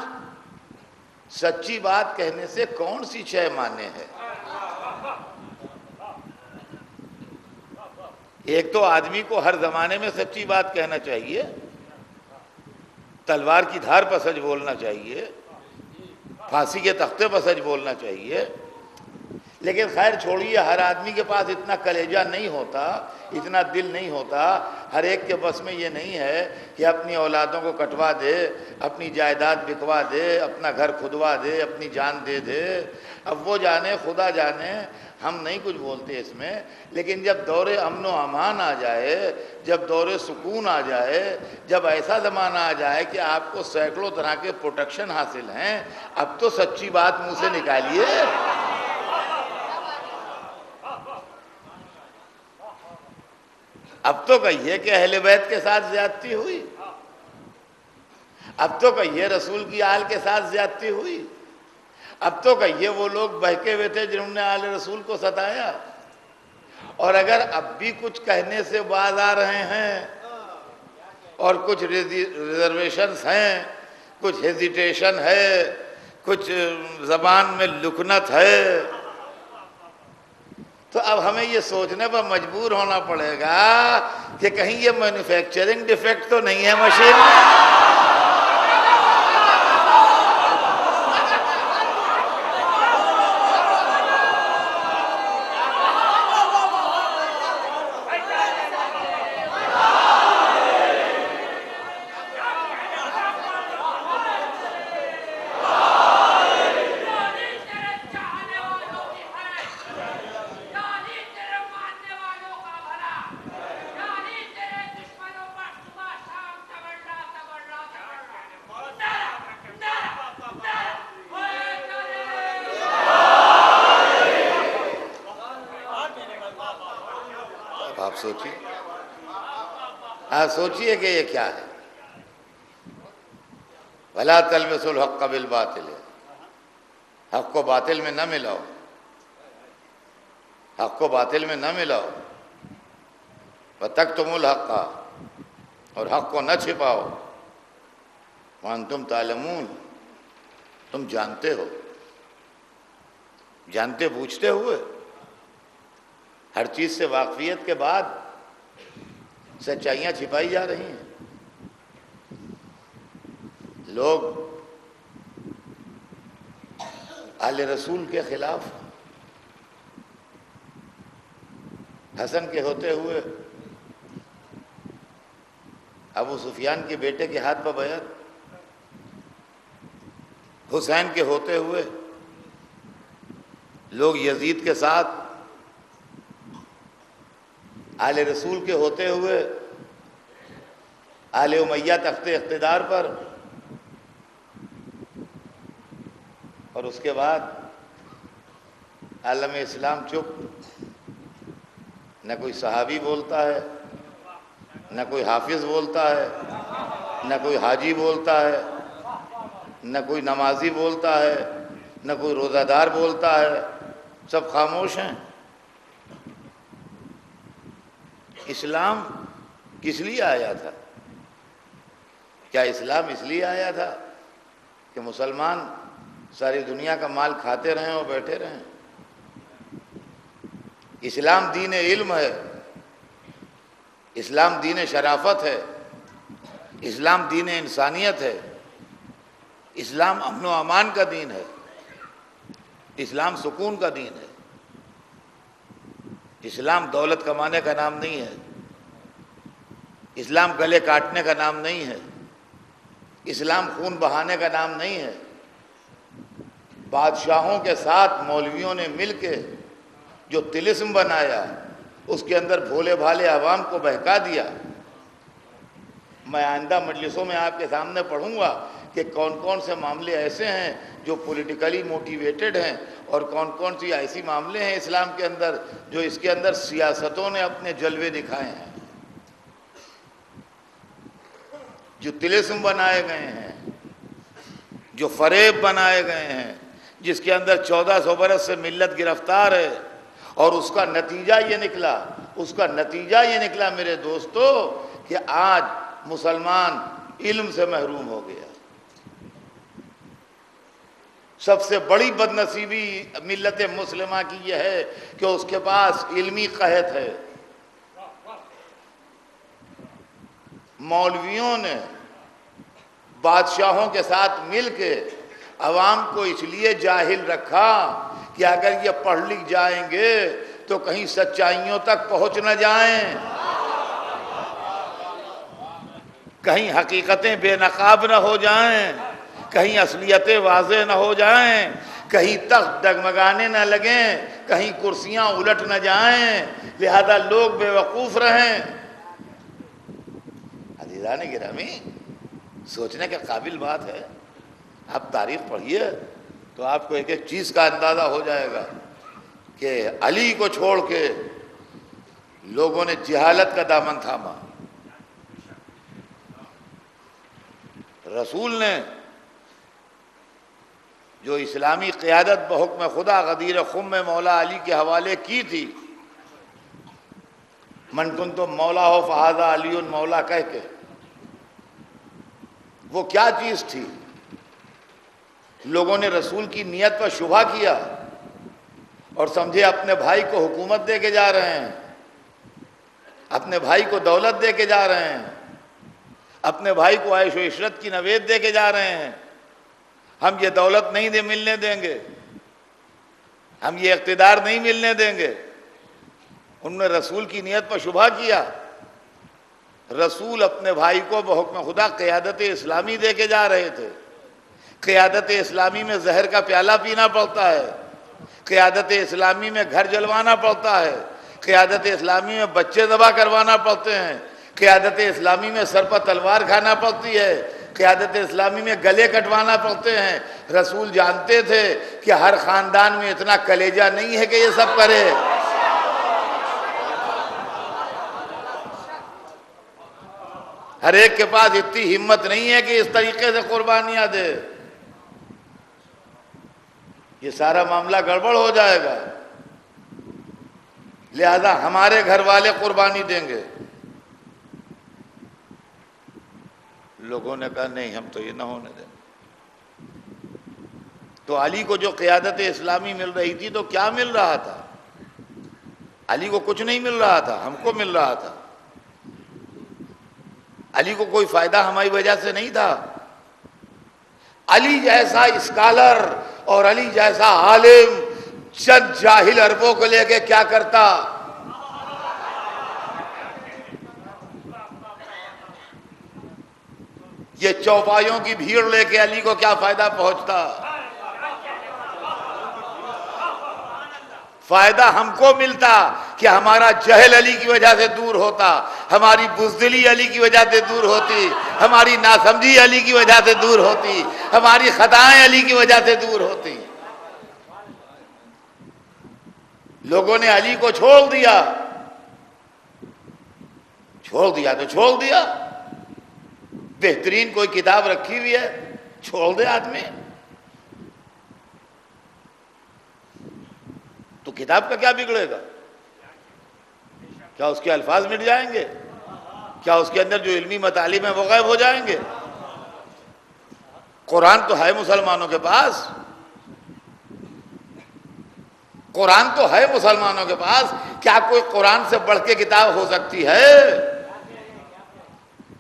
سچی بات کہنے سے کون سی شے مانے ہے؟ ایک تو آدمی کو ہر زمانے میں سچی بات کہنا چاہیے، تلوار کی دھار پر سچ بولنا چاہیے، پھانسی کے تختے پر سچ بولنا چاہیے، لیکن خیر چھوڑیے، ہر آدمی کے پاس اتنا کلیجہ نہیں ہوتا، اتنا دل نہیں ہوتا، ہر ایک کے بس میں یہ نہیں ہے کہ اپنی اولادوں کو کٹوا دے، اپنی جائیداد بکوا دے، اپنا گھر کھدوا دے، اپنی جان دے دے۔ اب وہ جانے، خدا جانے، ہم نہیں کچھ بولتے اس میں، لیکن جب دور امن و امان آ جائے، جب دور سکون آ جائے، جب ایسا زمانہ آ جائے کہ آپ کو سینکڑوں طرح کے پروٹیکشن حاصل ہیں، اب تو سچی بات منہ سے نکالیے۔ اب تو کہیے کہ اہل بیت کے ساتھ زیادتی ہوئی، اب تو کہیے رسول کی آل کے ساتھ زیادتی ہوئی، اب تو کہیے وہ لوگ بہکے ہوئے تھے جنہوں نے آل رسول کو ستایا۔ اور اگر اب بھی کچھ کہنے سے باز آ رہے ہیں اور کچھ ریزرویشنز ہیں، کچھ ہیزیٹیشن ہے، کچھ زبان میں لکنت ہے، تو اب ہمیں یہ سوچنے پر مجبور ہونا پڑے گا کہ کہیں یہ مینوفیکچرنگ ڈیفیکٹ تو نہیں ہے مشین میں۔ آپ سوچیے، سوچیے کہ یہ کیا ہے۔ وَلَا تَلْبِسُوا الْحَقَّ بِالْبَاطِلِ، حق کو باطل میں نہ ملاؤ، حق کو باطل میں نہ ملاؤ۔ وَتَكْتُمُوا الْحَقَّ، اور حق کو نہ چھپاؤ۔ وَأَنْتُمْ تَعْلَمُونَ، تم جانتے ہو، جانتے بوجھتے ہوئے، ہر چیز سے واقفیت کے بعد سچائیاں چھپائی جا رہی ہیں۔ لوگ آل رسول کے خلاف، حسن کے ہوتے ہوئے ابو سفیان کے بیٹے کے ہاتھ پر بیعت، حسین کے ہوتے ہوئے لوگ یزید کے ساتھ، آل رسول کے ہوتے ہوئے آل امیہ تخت اقتدار پر، اور اس کے بعد عالم اسلام چپ، نہ کوئی صحابی بولتا ہے، نہ کوئی حافظ بولتا ہے، نہ کوئی حاجی بولتا ہے، نہ کوئی نمازی بولتا ہے، نہ کوئی روزہ دار بولتا ہے، سب خاموش ہیں۔ اسلام کس لیے آیا تھا؟ کیا اسلام اس لیے آیا تھا کہ مسلمان ساری دنیا کا مال کھاتے رہیں اور بیٹھے رہیں؟ اسلام دین علم ہے، اسلام دین شرافت ہے، اسلام دین انسانیت ہے، اسلام امن و امان کا دین ہے، اسلام سکون کا دین ہے، اسلام دولت کمانے کا نام نہیں ہے، اسلام گلے کاٹنے کا نام نہیں ہے، اسلام خون بہانے کا نام نہیں ہے۔ بادشاہوں کے ساتھ مولویوں نے مل کے جو طلسم بنایا، اس کے اندر بھولے بھالے عوام کو بہکا دیا۔ میں آئندہ مجلسوں میں آپ کے سامنے پڑھوں گا کہ کون کون سے معاملے ایسے ہیں جو پولیٹیکلی موٹیویٹڈ ہیں، اور کون کون سی ایسی معاملے ہیں اسلام کے اندر جو اس کے اندر سیاستوں نے اپنے جلوے دکھائے ہیں، جو طلسم بنائے گئے ہیں، جو فریب بنائے گئے ہیں، جس کے اندر 1400 برس سے ملت گرفتار ہے، اور اس کا نتیجہ یہ نکلا میرے دوستو کہ آج مسلمان علم سے محروم ہو گیا۔ سب سے بڑی بدنصیبی ملت مسلمہ کی یہ ہے کہ اس کے پاس علمی قحط ہے۔ مولویوں نے بادشاہوں کے ساتھ مل کے عوام کو اس لیے جاہل رکھا کہ اگر یہ پڑھ لکھ جائیں گے تو کہیں سچائیوں تک پہنچ نہ جائیں، کہیں حقیقتیں بے نقاب نہ ہو جائیں، کہیں اصلیتیں واضح نہ ہو جائیں، کہیں تخت ڈگمگانے نہ لگیں، کہیں کرسیاں الٹ نہ جائیں، لہذا لوگ بے وقوف رہیں۔ عزیزان گرامی، سوچنے کے قابل بات ہے۔ آپ تاریخ پڑھیے تو آپ کو ایک ایک چیز کا اندازہ ہو جائے گا کہ علی کو چھوڑ کے لوگوں نے جہالت کا دامن تھاما۔ رسول نے جو اسلامی قیادت بحکم خدا غدیر خم میں مولا علی کے حوالے کی تھی، من کنتم مولا ہو فہذا علی مولا کہہ کے، وہ کیا چیز تھی؟ لوگوں نے رسول کی نیت پر شبہ کیا اور سمجھے اپنے بھائی کو حکومت دے کے جا رہے ہیں، اپنے بھائی کو دولت دے کے جا رہے ہیں، اپنے بھائی کو عیش و عشرت کی نوید دے کے جا رہے ہیں، ہم یہ دولت نہیں ملنے دیں گے، ہم یہ اقتدار نہیں ملنے دیں گے۔ انہوں نے رسول کی نیت پر شبہ کیا۔ رسول اپنے بھائی کو بحکم خدا قیادت اسلامی دے کے جا رہے تھے۔ قیادت اسلامی میں زہر کا پیالہ پینا پڑتا ہے، قیادت اسلامی میں گھر جلوانا پڑتا ہے، قیادت اسلامی میں بچے ذبح کروانا پڑتے ہیں، قیادت اسلامی میں سر پر تلوار کھانا پڑتی ہے، قیادت اسلامی میں گلے کٹوانا پڑتے ہیں۔ رسول جانتے تھے کہ ہر خاندان میں اتنا کلیجہ نہیں ہے کہ یہ سب کرے۔ ہر ایک کے پاس اتنی ہمت نہیں ہے کہ اس طریقے سے قربانیاں دے۔ یہ سارا معاملہ گڑبڑ ہو جائے گا، لہذا ہمارے گھر والے قربانی دیں گے۔ لوگوں نے کہا نہیں، ہم تو یہ نہ ہونے دیں۔ تو علی کو جو قیادت اسلامی مل رہی تھی تو کیا مل رہا تھا؟ علی کو کچھ نہیں مل رہا تھا، ہم کو مل رہا تھا۔ علی کو کوئی فائدہ ہماری وجہ سے نہیں تھا۔ علی جیسا اسکالر اور علی جیسا عالم چند جاہل عربوں کو لے کے کیا کرتا؟ یہ چوپایوں کی بھیڑ لے کے علی کو کیا فائدہ پہنچتا؟ فائدہ ہم کو ملتا کہ ہمارا جہل علی کی وجہ سے دور ہوتا، ہماری بزدلی علی کی وجہ سے دور ہوتی، ہماری ناسمجھی علی کی وجہ سے دور ہوتی، ہماری خطائیں علی کی وجہ سے دور ہوتی۔ لوگوں نے علی کو چھوڑ دیا تو چھوڑ دیا۔ بہترین کوئی کتاب رکھی ہوئی ہے، چھوڑ دے آدمی۔ تو کتاب کا کیا بگڑے گا؟ کیا اس کے الفاظ مٹ جائیں گے؟ کیا اس کے اندر جو علمی مطالب ہیں وہ غائب ہو جائیں گے؟ قرآن تو ہے مسلمانوں کے پاس، قرآن تو ہے مسلمانوں کے پاس، کیا کوئی قرآن سے بڑھ کے کتاب ہو سکتی ہے؟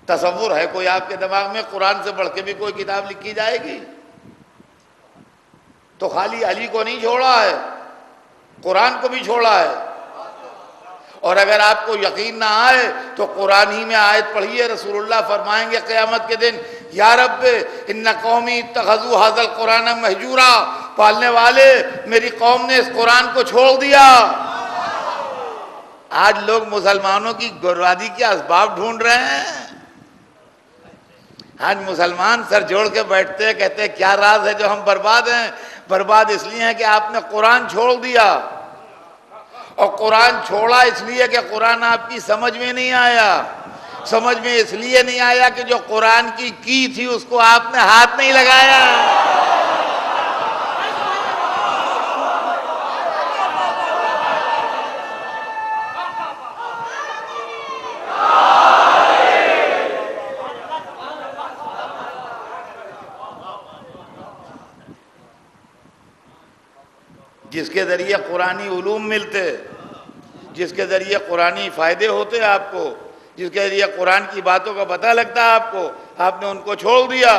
تصور ہے کوئی آپ کے دماغ میں قرآن سے بڑھ کے بھی کوئی کتاب لکھی جائے گی؟ تو خالی علی کو نہیں چھوڑا ہے، قرآن کو بھی چھوڑا ہے۔ اور اگر آپ کو یقین نہ آئے تو قرآن ہی میں آیت پڑھیے، رسول اللہ فرمائیں گے قیامت کے دن، یا رب ان قومی اتخذوا ھذا القرآن مہجورا، پالنے والے میری قوم نے اس قرآن کو چھوڑ دیا۔ آج لوگ مسلمانوں کی بربادی کے اسباب ڈھونڈ رہے ہیں۔ آج مسلمان سر جوڑ کے بیٹھتے ہیں، کہتے ہیں کیا راز ہے جو ہم برباد ہیں؟ برباد اس لیے ہیں کہ آپ نے قرآن چھوڑ دیا، اور قرآن چھوڑا اس لیے کہ قرآن آپ کی سمجھ میں نہیں آیا۔ سمجھ میں اس لیے نہیں آیا کہ جو قرآن کی تھی اس کو آپ نے ہاتھ نہیں لگایا۔ جس کے ذریعے قرآنی علوم ملتے، جس کے ذریعے قرآنی فائدے ہوتے آپ کو، جس کے ذریعے قرآن کی باتوں کا پتہ لگتا ہے آپ کو، آپ نے ان کو چھوڑ دیا۔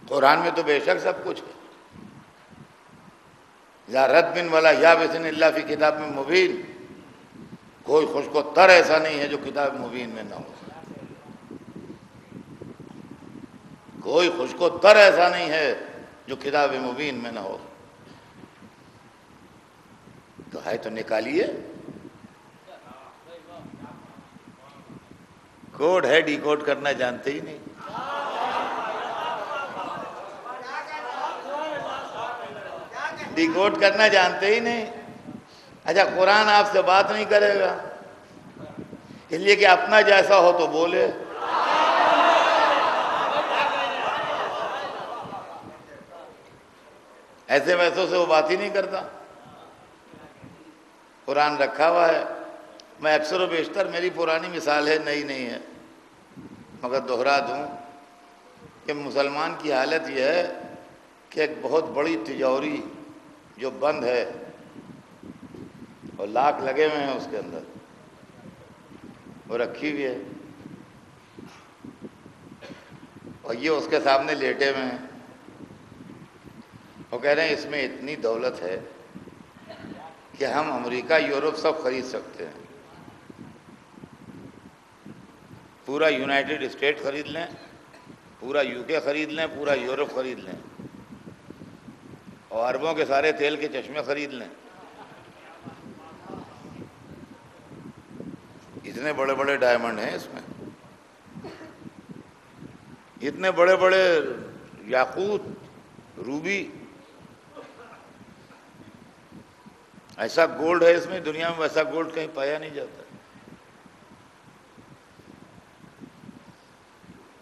قرآن میں تو بے شک سب کچھ ہے، لا رد من ولا یابس الا فی کتاب مبین، کوئی خشک و تر ایسا نہیں ہے جو کتاب مبین میں نہ ہو، کوئی خشک و تر ایسا نہیں ہے جو کتاب مبین میں نہ ہو۔ تو ہے تو نکالیے، کوڈ ہے، ڈی کوڈ کرنا جانتے ہی نہیں۔ ڈی کوڈ کرنا جانتے ہی نہیں۔ اچھا قرآن آپ سے بات نہیں کرے گا اس لیے کہ اپنا جیسا ہو تو بولے، ایسے ویسوں سے وہ بات ہی نہیں کرتا۔ قرآن رکھا ہوا ہے، میں اکثر و بیشتر میری پرانی مثال ہے، نئی نہیں ہے، مگر دوہرا دوں کہ مسلمان کی حالت یہ ہے کہ ایک بہت بڑی تجوری جو بند ہے اور لاکھ لگے ہوئے ہیں اس کے اندر، وہ رکھی ہوئی ہے، اور یہ اس کے سامنے لیٹے ہوئے ہیں، وہ کہہ رہے ہیں اس میں اتنی دولت ہے کہ ہم امریکہ یورپ سب خرید سکتے ہیں، پورا یونائٹڈ اسٹیٹ خرید لیں، پورا یو کے خرید لیں، پورا یورپ خرید لیں، اور عربوں کے سارے تیل کے چشمے خرید لیں۔ اتنے بڑے بڑے ڈائمنڈ ہیں اس میں، اتنے بڑے بڑے یاقوت، روبی، ایسا گولڈ ہے اس میں، دنیا میں ویسا گولڈ کہیں پایا نہیں جاتا۔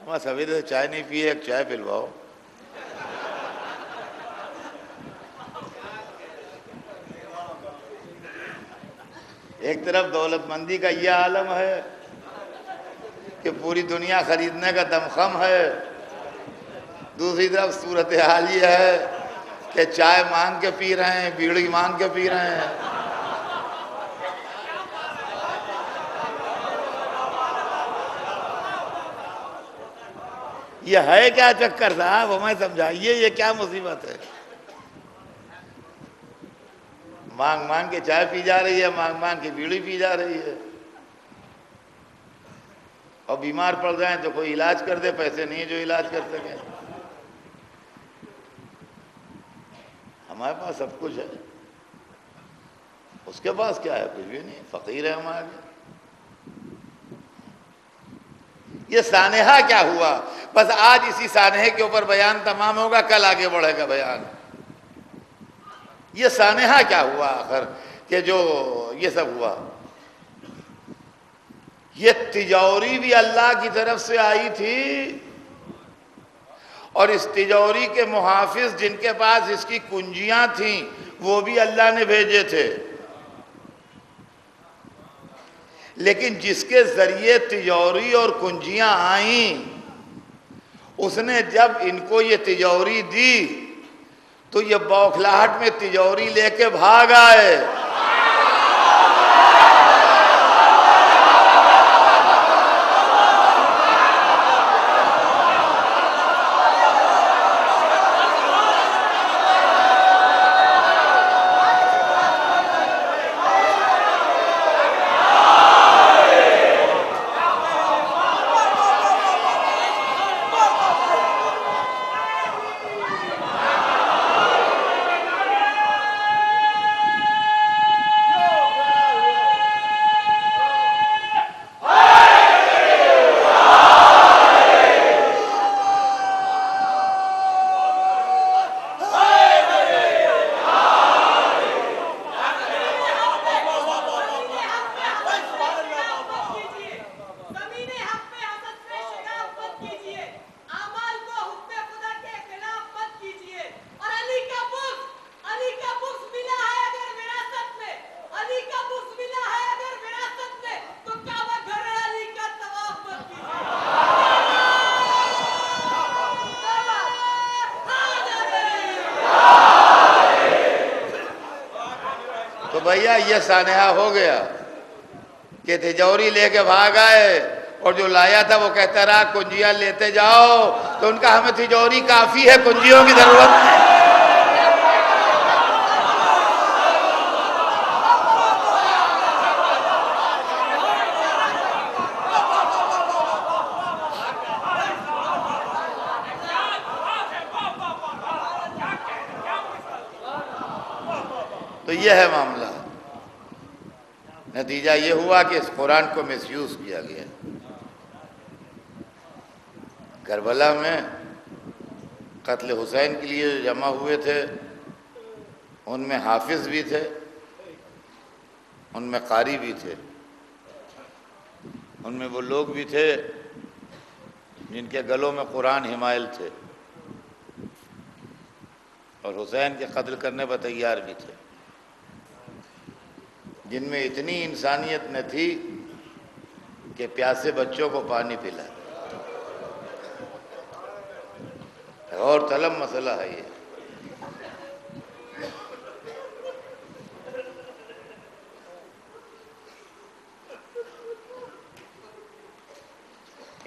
ہمارا سویرے سے چائے نہیں پیے، ایک چائے پلواؤ۔ ایک طرف دولت مندی کا یہ عالم ہے کہ پوری دنیا خریدنے کا دمخم ہے، دوسری طرف صورتحال یہ ہے کہ چائے مانگ کے پی رہے ہیں، بیڑی مانگ کے پی رہے ہیں۔ یہ ہے کیا چکر صاحب، ہمیں سمجھائیے یہ کیا مصیبت ہے؟ مانگ مانگ کے چائے پی جا رہی ہے، مانگ مانگ کے بیڑی پی جا رہی ہے، اور بیمار پڑ جائیں تو کوئی علاج کر دے، پیسے نہیں جو علاج کر سکے۔ ہمارے پاس سب کچھ ہے، اس کے پاس کیا ہے؟ کچھ بھی نہیں، فقیر ہے ہمارے لیے۔ یہ سانحہ کیا ہوا؟ بس آج اسی سانحے کے اوپر بیان تمام ہوگا، کل آگے بڑھے گا بیان۔ یہ سانحہ کیا ہوا آخر کہ جو یہ سب ہوا؟ یہ تجوری بھی اللہ کی طرف سے آئی تھی، اور اس تجوری کے محافظ جن کے پاس اس کی کنجیاں تھیں وہ بھی اللہ نے بھیجے تھے، لیکن جس کے ذریعے تجوری اور کنجیاں آئیں، اس نے جب ان کو یہ تجوری دی تو یہ بوکھلاہٹ میں تجوری لے کے بھاگ آئے۔ تو بھیا یہ سانحہ ہو گیا کہ تجوری لے کے بھاگ آئے، اور جو لایا تھا وہ کہتا رہا کنجیاں لیتے جاؤ، تو ان کا ہمیں تجوری کافی ہے، کنجیوں کی ضرورت نہیں۔ تو یہ ہے معاملہ۔ نتیجہ یہ ہوا کہ اس قرآن کو مس یوز کیا گیا۔ کربلا میں قتل حسین کے لیے جو جمع ہوئے تھے، ان میں حافظ بھی تھے، ان میں قاری بھی تھے، ان میں وہ لوگ بھی تھے جن کے گلوں میں قرآن حمائل تھے، اور حسین کے قتل کرنے پر تیار بھی تھے، جن میں اتنی انسانیت نہ تھی کہ پیاسے بچوں کو پانی پلائے۔ غور طلب مسئلہ ہے یہ۔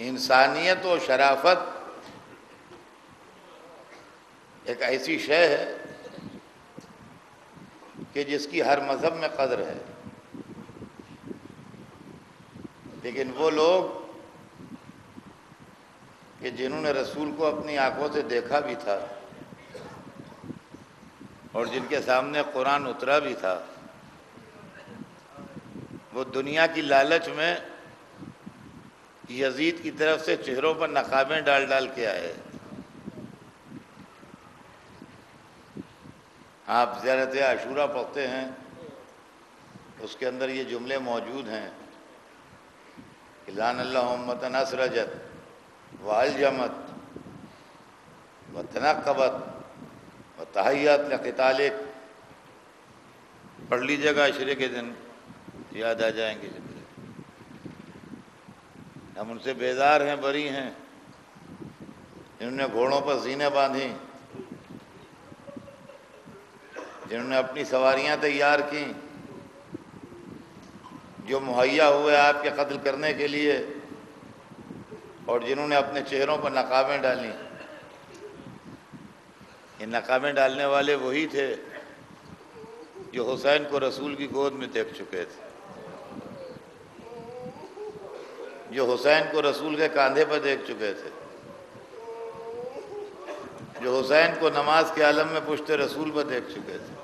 انسانیت و شرافت ایک ایسی شے ہے کہ جس کی ہر مذہب میں قدر ہے، لیکن وہ لوگ کہ جنہوں نے رسول کو اپنی آنکھوں سے دیکھا بھی تھا اور جن کے سامنے قرآن اترا بھی تھا، وہ دنیا کی لالچ میں یزید کی طرف سے چہروں پر نقابیں ڈال ڈال کے آئے۔ آپ زیارت عاشورہ پڑھتے ہیں، اس کے اندر یہ جملے موجود ہیں کہ لعن اللہ امۃ اسرجت والجمت وتنقبت وتحیت لقتالک۔ پڑھ لیجیے گا، عشرے کے دن یاد آ جائیں گے۔ ہم ان سے بیزار ہیں، بری ہیں، جنہوں نے گھوڑوں پر زینے باندھی، جنہوں نے اپنی سواریاں تیار کیں، جو مہیا ہوئے آپ کے قتل کرنے کے لیے، اور جنہوں نے اپنے چہروں پر نقابیں ڈالیں۔ یہ نقابیں ڈالنے والے وہی تھے جو حسین کو رسول کی گود میں دیکھ چکے تھے، جو حسین کو رسول کے کاندھے پر دیکھ چکے تھے، جو حسین کو نماز کے عالم میں پشت رسول پر دیکھ چکے تھے۔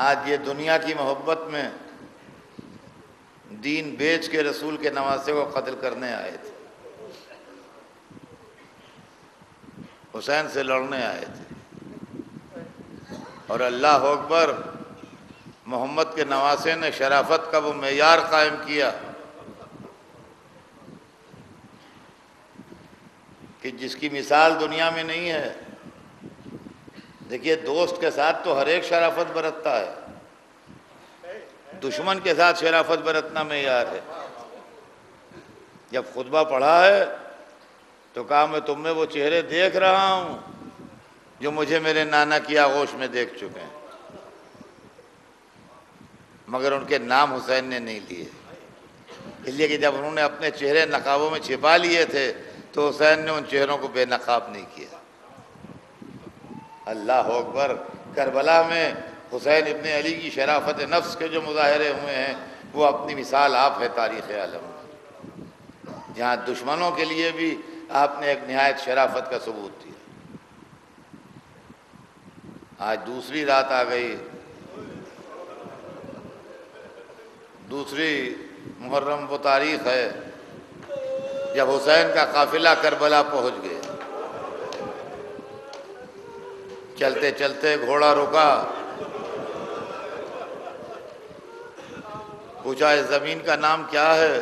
آج یہ دنیا کی محبت میں دین بیچ کے رسول کے نواسے کو قتل کرنے آئے تھے، حسین سے لڑنے آئے تھے۔ اور اللہ اکبر، محمد کے نواسے نے شرافت کا وہ معیار قائم کیا کہ جس کی مثال دنیا میں نہیں ہے۔ دیکھیے، دوست کے ساتھ تو ہر ایک شرافت برتتا ہے، دشمن کے ساتھ شرافت برتنا معیار ہے۔ جب خطبہ پڑھا ہے تو کہا میں تم میں وہ چہرے دیکھ رہا ہوں جو مجھے میرے نانا کی آغوش میں دیکھ چکے ہیں، مگر ان کے نام حسین نے نہیں لیے، اس لیے کہ جب انہوں نے اپنے چہرے نقابوں میں چھپا لیے تھے تو حسین نے ان چہروں کو بے نقاب نہیں کیا۔ اللہ اکبر۔ کربلا میں حسین ابن علی کی شرافت نفس کے جو مظاہرے ہوئے ہیں وہ اپنی مثال آپ ہے تاریخ عالم میں، جہاں دشمنوں کے لیے بھی آپ نے ایک نہایت شرافت کا ثبوت دیا۔ آج دوسری رات آ گئی، دوسری محرم وہ تاریخ ہے جب حسین کا قافلہ کربلا پہنچ گیا۔ چلتے چلتے گھوڑا رکا، پوچھا اس زمین کا نام کیا ہے؟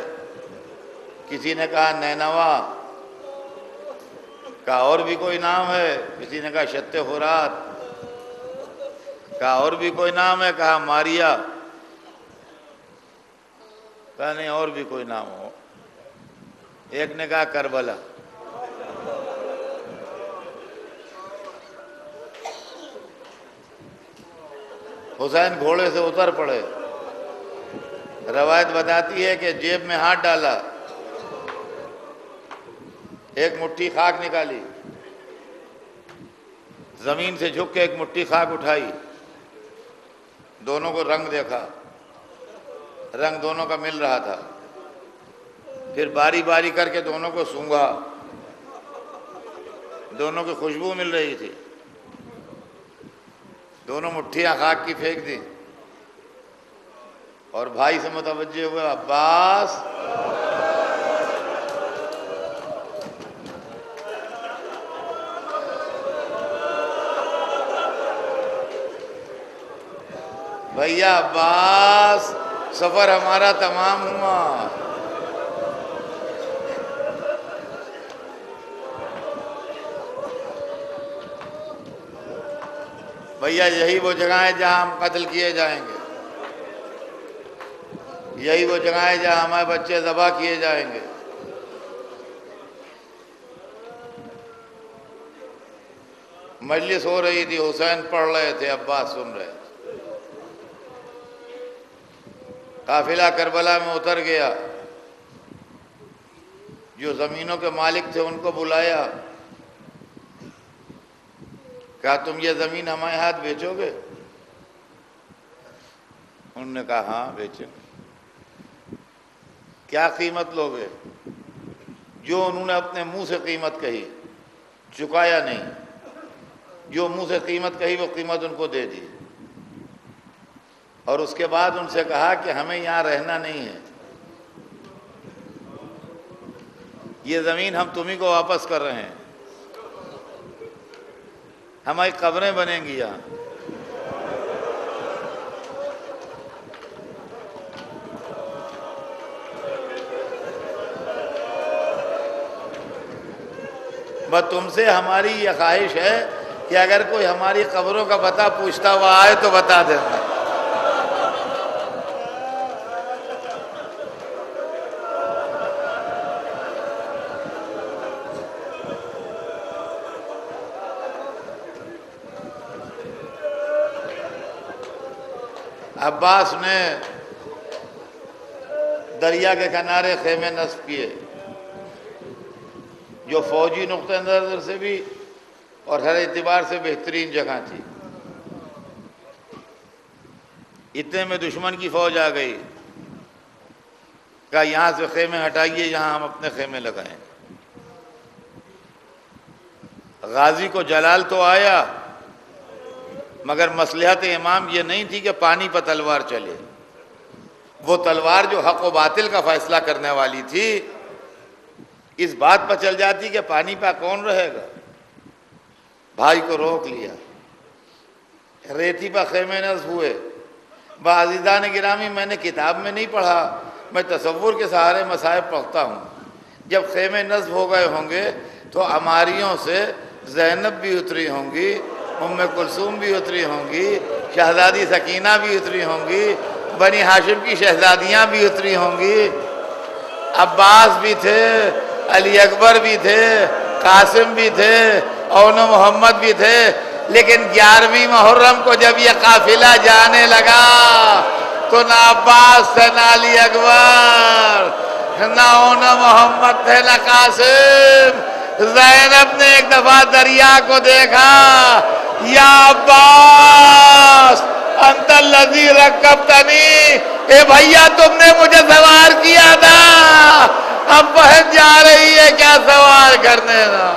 کسی نے کہا نینوا، کہا اور بھی کوئی نام ہے؟ کسی نے کہا شت فرات، کہا اور بھی کوئی نام ہے؟ کہا ماریا، کہا نہیں اور بھی کوئی نام ہو؟ ایک نے کہا کربلا۔ حسین گھوڑے سے اتر پڑے، روایت بتاتی ہے کہ جیب میں ہاتھ ڈالا، ایک مٹھی خاک نکالی، زمین سے جھک کے ایک مٹھی خاک اٹھائی، دونوں کو رنگ دیکھا، رنگ دونوں کا مل رہا تھا، پھر باری باری کر کے دونوں کو سونگھا، دونوں کی خوشبو مل رہی تھی، دونوں مٹھیاں خاک کی پھینک دی اور بھائی سے متوجہ ہوئے، عباس بھیا، عباس سفر ہمارا تمام ہوا۔ بھیا یہی وہ جگہ ہے جہاں ہم قتل کیے جائیں گے، یہی وہ جگہ ہے جہاں ہمارے بچے ذبح کیے جائیں گے۔ مجلس ہو رہی تھی، حسین پڑھ رہے تھے، عباس سن رہے تھے۔ قافلہ کربلا میں اتر گیا، جو زمینوں کے مالک تھے ان کو بلایا، کہا تم یہ زمین ہمارے ہاتھ بیچو گے؟ انہوں نے کہا ہاں بیچیں گے۔ کیا قیمت لوگے؟ جو انہوں نے اپنے منہ سے قیمت کہی، چکایا نہیں، جو منہ سے قیمت کہی وہ قیمت ان کو دے دی، اور اس کے بعد ان سے کہا کہ ہمیں یہاں رہنا نہیں ہے، یہ زمین ہم تمہیں کو واپس کر رہے ہیں، ہماری قبریں بنیں گی یہاں۔ بس تم سے ہماری یہ خواہش ہے کہ اگر کوئی ہماری قبروں کا پتہ پوچھتا ہوا آئے تو بتا دینا۔ عباس نے دریا کے کنارے خیمے نصب کیے، جو فوجی نقطہ نظر سے بھی اور ہر اعتبار سے بہترین جگہ تھی۔ اتنے میں دشمن کی فوج آ گئی، کہا یہاں سے خیمے ہٹائیے، یہاں ہم اپنے خیمے لگائیں۔ غازی کو جلال تو آیا، مگر مصلحت امام یہ نہیں تھی کہ پانی پر تلوار چلے، وہ تلوار جو حق و باطل کا فیصلہ کرنے والی تھی، اس بات پر چل جاتی کہ پانی پہ کون رہے گا۔ بھائی کو روک لیا، ریتی پر خیمے نصب ہوئے۔ عزیزان گرامی، میں نے کتاب میں نہیں پڑھا، میں تصور کے سہارے مصائب پڑھتا ہوں۔ جب خیمے نصب ہو گئے ہوں گے تو عماریوں سے زینب بھی اتری ہوں گی، ام کلثوم بھی اتری ہوں گی، شہزادی سکینہ بھی اتری ہوں گی، بنی ہاشم کی شہزادیاں بھی اتری ہوں گی، عباس بھی تھے، علی اکبر بھی تھے، قاسم بھی تھے، اور نہ محمد بھی تھے، لیکن 11ویں محرم کو جب یہ قافلہ جانے لگا تو نہ عباس تھے، نہ علی اکبر، نہ اونا محمد تھے، نہ قاسم۔ زینب نے ایک دفعہ دریا کو دیکھا، یا عباس انت الذی رکبتنی، اے بھیا تم نے مجھے سوار کیا تھا، اب بہن جا رہی ہے کیا سوار کرنے کا۔